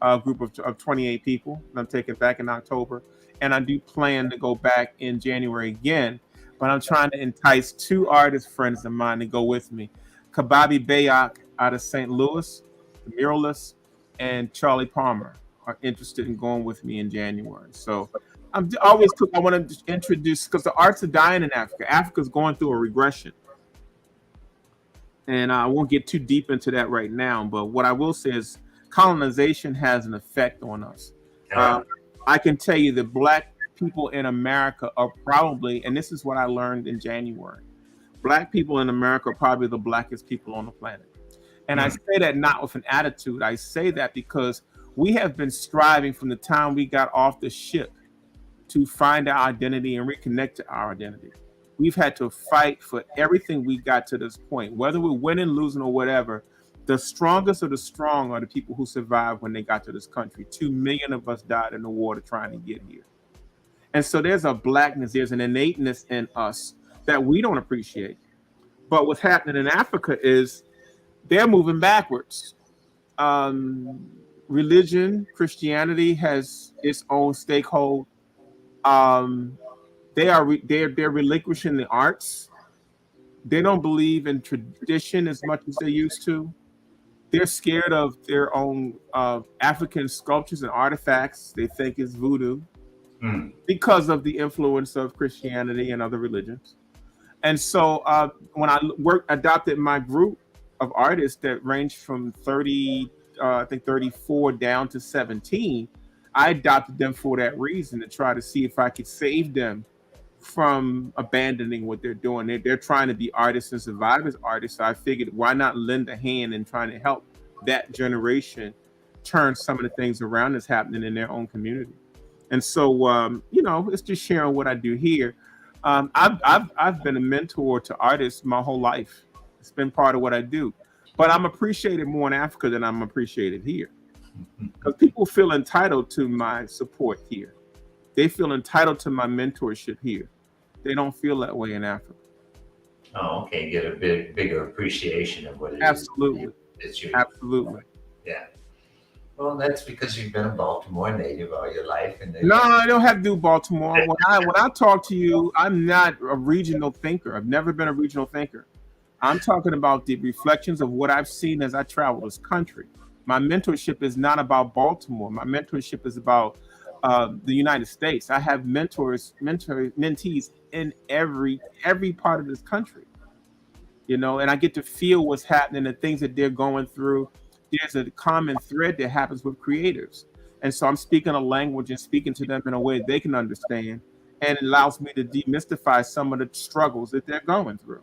a group of 28 people that I'm taking back in October. And I do plan to go back in January again, but I'm trying to entice two artist friends of mine to go with me. Kababi Bayak out of St. Louis, the muralist, and Charlie Palmer are interested in going with me in January. So I want to introduce, because the arts are dying in Africa. Africa's going through a regression. And I won't get too deep into that right now, but what I will say is colonization has an effect on us. I can tell you that Black people in America are probably, and this is what I learned in January, Black people in America are probably the blackest people on the planet. And I say that not with an attitude. I say that because we have been striving from the time we got off the ship to find our identity and reconnect to our identity. We've had to fight for everything we got to this point, whether we're winning, losing, or whatever. The strongest of the strong are the people who survived when they got to this country. 2 million of us died in the water trying to get here. And so there's a blackness, there's an innateness in us that we don't appreciate. But what's happening in Africa is they're moving backwards. Religion, Christianity has its own stakehold. They're relinquishing the arts. They don't believe in tradition as much as they used to. They're scared of their own African sculptures and artifacts. They think it's voodoo because of the influence of Christianity and other religions. And so when I adopted my group of artists that ranged from 34 down to 17, I adopted them for that reason, to try to see if I could save them from abandoning what they're doing. They're trying to be artists and survive as artists. So I figured, why not lend a hand in trying to help that generation turn some of the things around that's happening in their own community. And so, it's just sharing what I do here. I've been a mentor to artists my whole life. It's been part of what I do. But I'm appreciated more in Africa than I'm appreciated here, because people feel entitled to my support here. They feel entitled to my mentorship here. They don't feel that way in Africa. Oh, okay. Get a bigger appreciation of what it Absolutely. is. Absolutely. Yeah. Well, that's because you've been a Baltimore native all your life. No, I don't have to do Baltimore. When I talk to you, I'm not a regional thinker. I've never been a regional thinker. I'm talking about the reflections of what I've seen as I travel this country. My mentorship is not about Baltimore. My mentorship is about the United States. I have mentees in every part of this country, and I get to feel what's happening, the things that they're going through. There's a common thread that happens with creators. And so I'm speaking a language and speaking to them in a way they can understand, and it allows me to demystify some of the struggles that they're going through.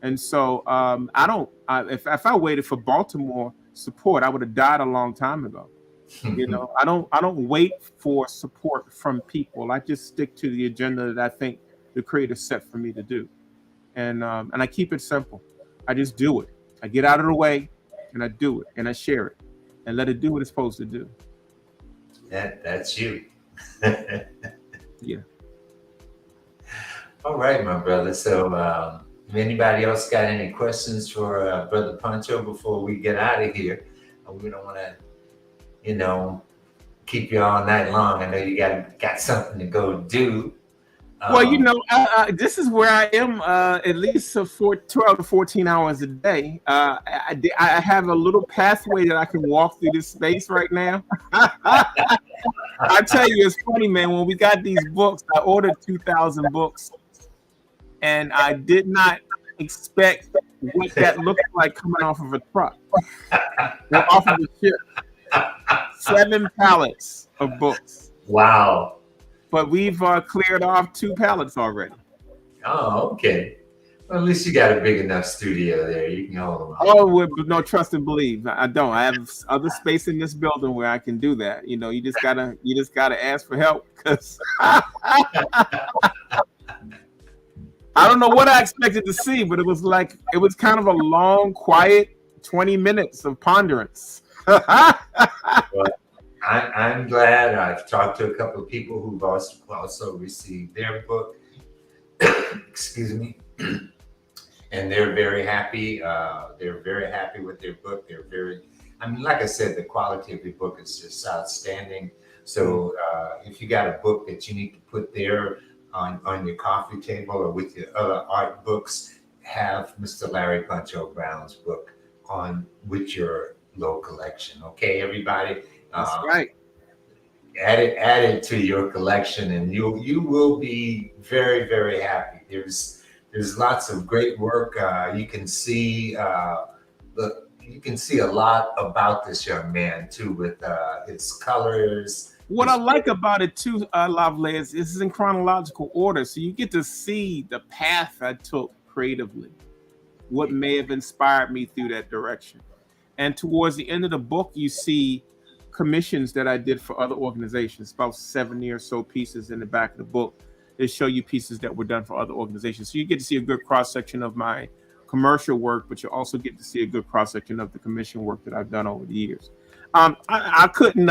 And so if I waited for Baltimore support, I would have died a long time ago. I don't wait for support from people. I just stick to the agenda that I think the creator set for me to do. And I keep it simple. I just do it. I get out of the way and I do it and I share it and let it do what it's supposed to do. That's you. Yeah. All right, my brother. So if anybody else got any questions for Brother Poncho before we get out of here, we don't want to, keep you all night long. I know you got something to go do. Well, this is where I am at least 12 to 14 hours a day. I have a little pathway that I can walk through this space right now. I tell you, it's funny, man. When we got these books, I ordered 2,000 books, and I did not expect what that looked like coming off of a truck, or off of a ship. 7 pallets of books. Wow. But we've cleared off 2 pallets already. Oh, okay. Well, at least you got a big enough studio there. You can hold them all. Oh, with no trust and believe. I don't. I have other space in this building where I can do that. You just gotta ask for help because I don't know what I expected to see, but it was kind of a long, quiet 20 minutes of ponderance. Well, I'm glad. I've talked to a couple of people who've also received their book. Excuse me. And they're very happy. They're very happy with their book. I mean, like I said, the quality of the book is just outstanding. So if you got a book that you need to put there on your coffee table or with your other art books, have Mr. Larry Poncho Brown's book on with your low collection. Okay, everybody. That's right. Add it to your collection, and you will be very, very happy. There's lots of great work. You can see you can see a lot about this young man too, with his colors. What I like about it too, Lavalais, is this is in chronological order, so you get to see the path I took creatively, what may have inspired me through that direction. And towards the end of the book, you see commissions that I did for other organizations, about 70 or so pieces in the back of the book. They show you pieces that were done for other organizations. So you get to see a good cross-section of my commercial work, but you also get to see a good cross-section of the commission work that I've done over the years. I couldn't,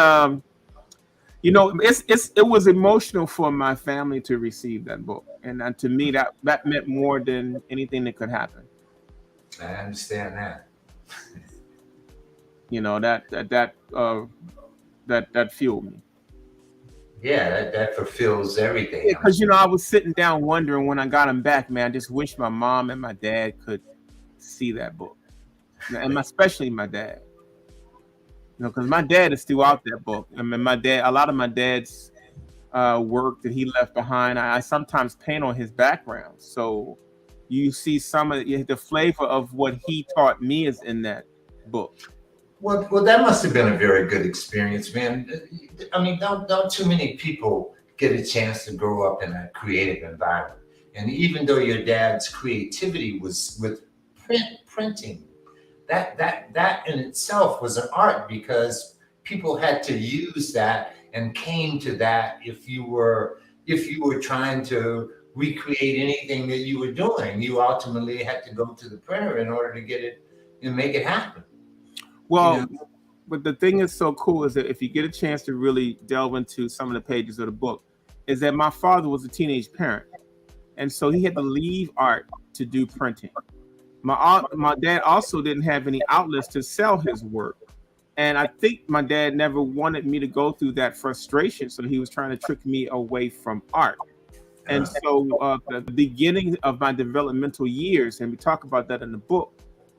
it was emotional for my family to receive that book. And to me, that meant more than anything that could happen. I understand that. That fueled me. Yeah, that fulfills everything. Because I was sitting down wondering when I got him back, man. I just wish my mom and my dad could see that book, and especially my dad. Because my dad is still out that book. I mean, a lot of my dad's work that he left behind, I sometimes paint on his background. So you see some of the flavor of what he taught me is in that book. Well, that must have been a very good experience, man. I mean, don't too many people get a chance to grow up in a creative environment. And even though your dad's creativity was with printing, that in itself was an art, because people had to use that and came to that if you were trying to recreate anything that you were doing. You ultimately had to go to the printer in order to get it and make it happen. Well, but the thing that's so cool is that if you get a chance to really delve into some of the pages of the book, is that my father was a teenage parent. And so he had to leave art to do printing. My dad also didn't have any outlets to sell his work. And I think my dad never wanted me to go through that frustration. So he was trying to trick me away from art. And so the beginning of my developmental years, and we talk about that in the book,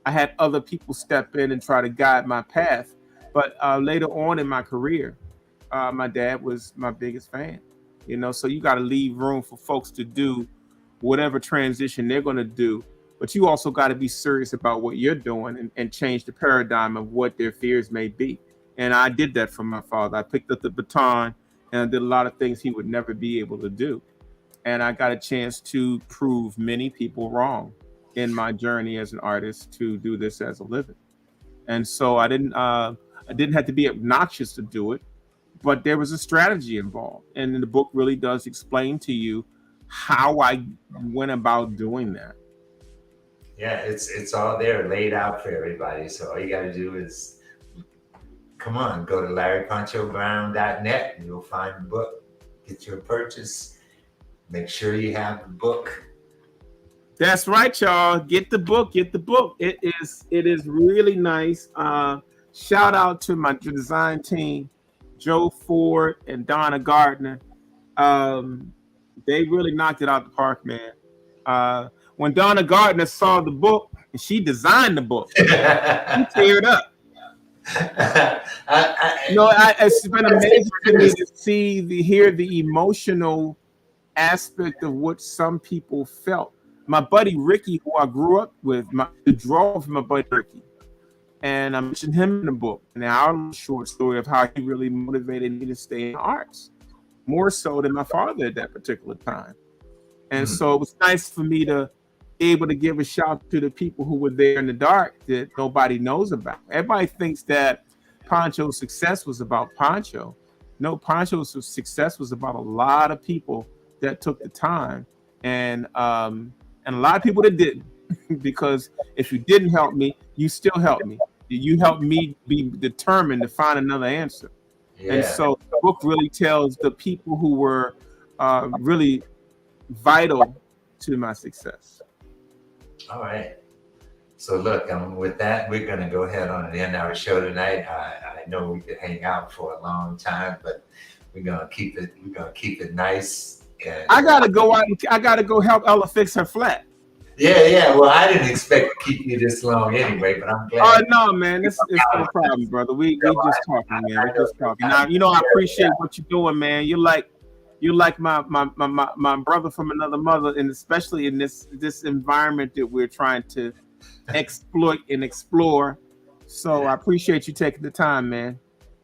I had other people step in and try to guide my path. But later on in my career, my dad was my biggest fan. So you got to leave room for folks to do whatever transition they're going to do. But you also got to be serious about what you're doing and change the paradigm of what their fears may be. And I did that for my father. I picked up the baton and I did a lot of things he would never be able to do. And I got a chance to prove many people wrong in my journey as an artist to do this as a living. And so I didn't have to be obnoxious to do it, but there was a strategy involved. And the book really does explain to you how I went about doing that. Yeah, it's all there laid out for everybody. So all you got to do is come on, go to LarryPonchoBrown.net and you'll find the book. Get your purchase. Make sure you have the book. That's right, y'all. Get the book. Get the book. It is really nice. Shout out to my design team, Joe Ford and Donna Gardner. They really knocked it out the park, man. When Donna Gardner saw the book, and she designed the book, she teared up. It's been amazing to me to hear the emotional aspect of what some people felt. My buddy Ricky, who I grew up with, the draw of my buddy Ricky, and I mentioned him in the book, and our short story of how he really motivated me to stay in the arts, more so than my father at that particular time. And so it was nice for me to able to give a shout to the people who were there in the dark that nobody knows about. Everybody thinks that Poncho's success was about Poncho. No, Poncho's success was about a lot of people that took the time, and a lot of people that didn't. Because if you didn't help me, you still helped me. You helped me be determined to find another answer. And Yeah. so the book really tells the people who were really vital to my success. All right. So look, with that, we're going to go ahead on and end our show tonight. I know we could hang out for a long time, but we're going to keep it. We're going to keep it nice. And I gotta go out. I gotta go help Ella fix her flat. yeah. Well, I didn't expect to keep you this long anyway, but I'm Oh glad. no, man, it's no problem, brother. We just talking, man. We just talking. Now, I appreciate what you're doing, man. You're like my brother from another mother, and especially in this environment that we're trying to exploit and explore. So I appreciate you taking the time, man.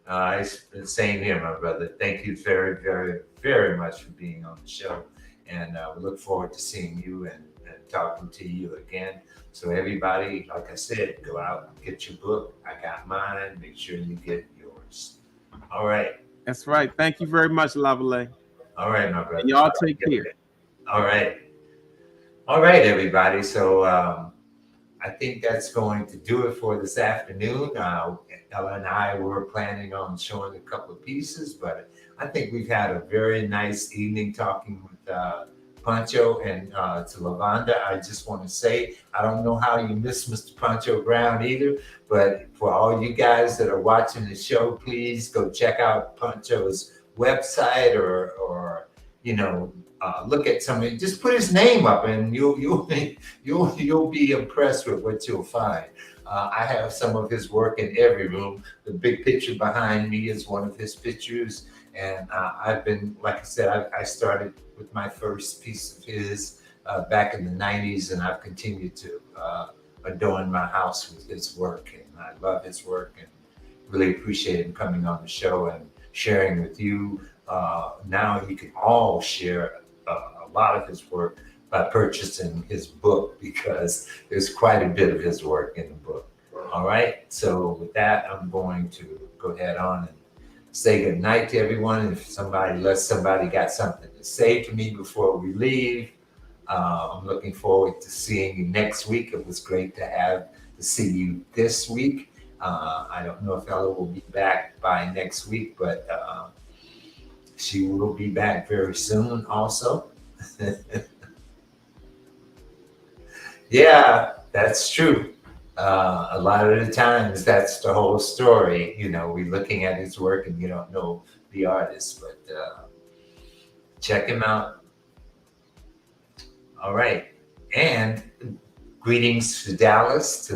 It's the same here, my brother. Thank you very, very, very much for being on the show. And we look forward to seeing you and talking to you again. So everybody, like I said, go out and get your book. I got mine. Make sure you get yours. All right. That's right. Thank you very much, Lavalais. All right, my brother. And y'all take care. All right. All right, everybody. So I think that's going to do it for this afternoon. Ella and I were planning on showing a couple of pieces, but I think we've had a very nice evening talking with Poncho and to Lavonda. I just want to say, I don't know how you miss Mr. Poncho Brown either, but for all you guys that are watching the show, please go check out Poncho's website or look at something. Just put his name up, and you'll be impressed with what you'll find. I have some of his work in every room. The big picture behind me is one of his pictures, and I've been, like I said, I started with my first piece of his back in the '90s, and I've continued to adorn my house with his work, and I love his work, and really appreciate him coming on the show and sharing with you. Now you can all share a lot of his work by purchasing his book, because there's quite a bit of his work in the book. All right. So with that, I'm going to go ahead on and say good night to everyone. And if somebody got something to say to me before we leave, I'm looking forward to seeing you next week. It was great to see you this week. I don't know if Ella will be back by next week, but she will be back very soon also. Yeah, that's true. A lot of the times that's the whole story. We're looking at his work and you don't know the artist, but check him out. All right. And greetings to Dallas,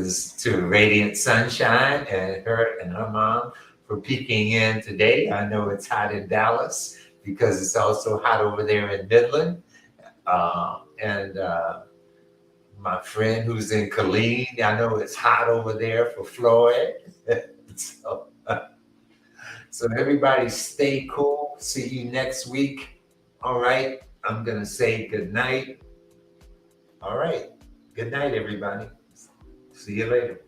to Radiant Sunshine and her mom for peeking in today. I know it's hot in Dallas because it's also hot over there in Midland. And my friend who's in Killeen, I know it's hot over there for Floyd. So everybody stay cool. See you next week. All right. I'm going to say good night. All right. Good night, everybody. See you later.